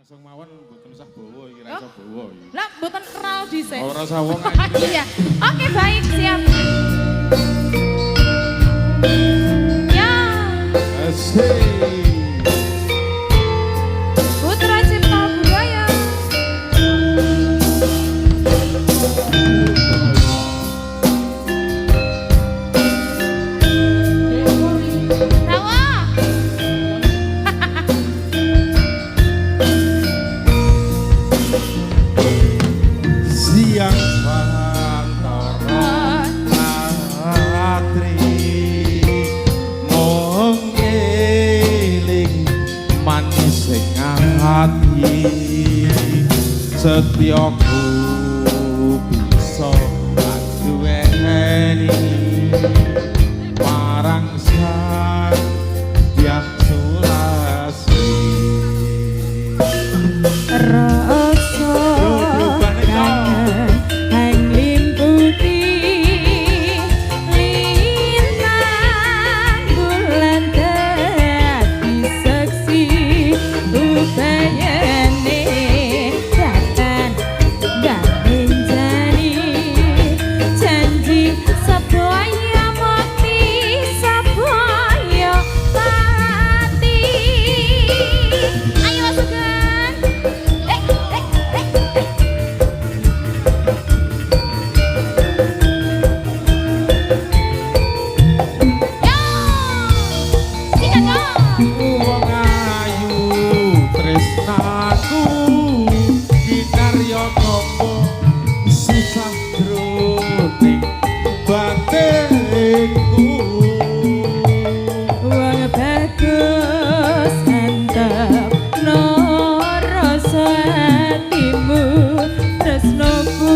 langsung mawon mboten usah bawa iki ra iso bawa iki. Lah mboten kenal dhisik. Ora usah wong Iya. Oke baik siap. Ya. Asik. Putra Cipta Budaya. Tawa. Siang Pantoro Ratri mung eling manis sing ati setyaku bisa duweni marang sang yang sulasi Rasa kangen hang limputi lintang bulan dadi seksi upayane datang gandeng jani janji sebuaya mati sebuaya mati ayo sugan wong ayu tresnaku kinarya nopo susah droning batinku wong bagus antep no rasa hatimu tresnoku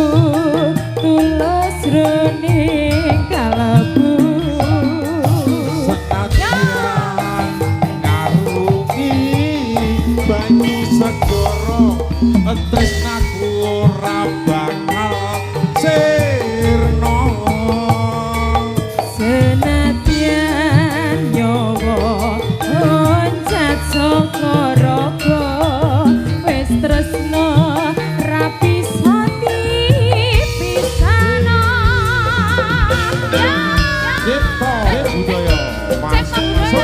tulus roning kalabu senajan ngarungi banyu segara tresnaku ora bakal sirna senadyan nyawa oncat saka raga wis tresno rapi sati pisana Cipta budaya Mas Cipta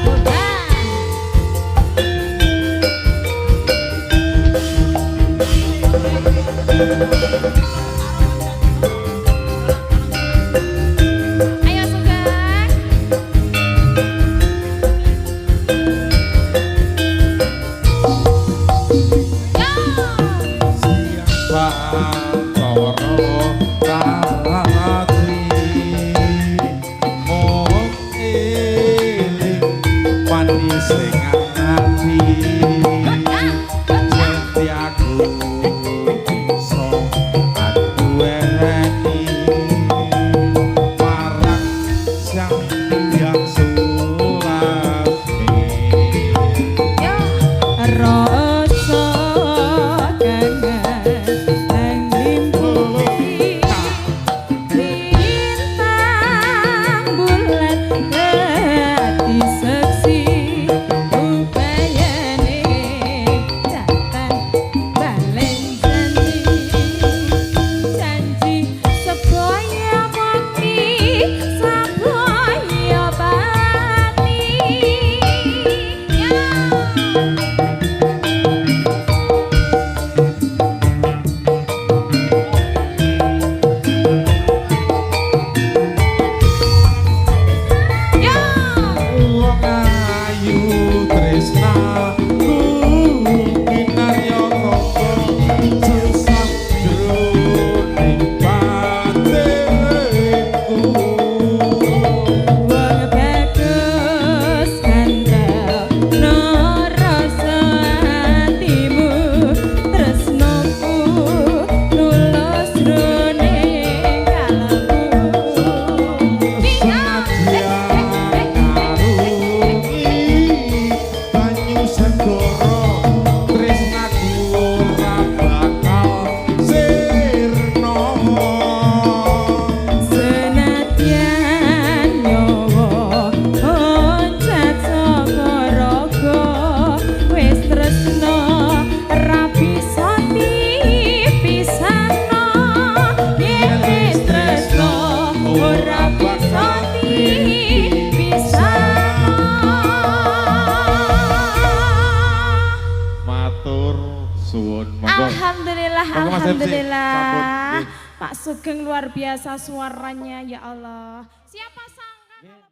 budaya. So Alhamdulillah, Monggo, Mas MC. alhamdulillah. Sambut. Pak Sugeng luar biasa suaranya, ya Allah. Siapa sangka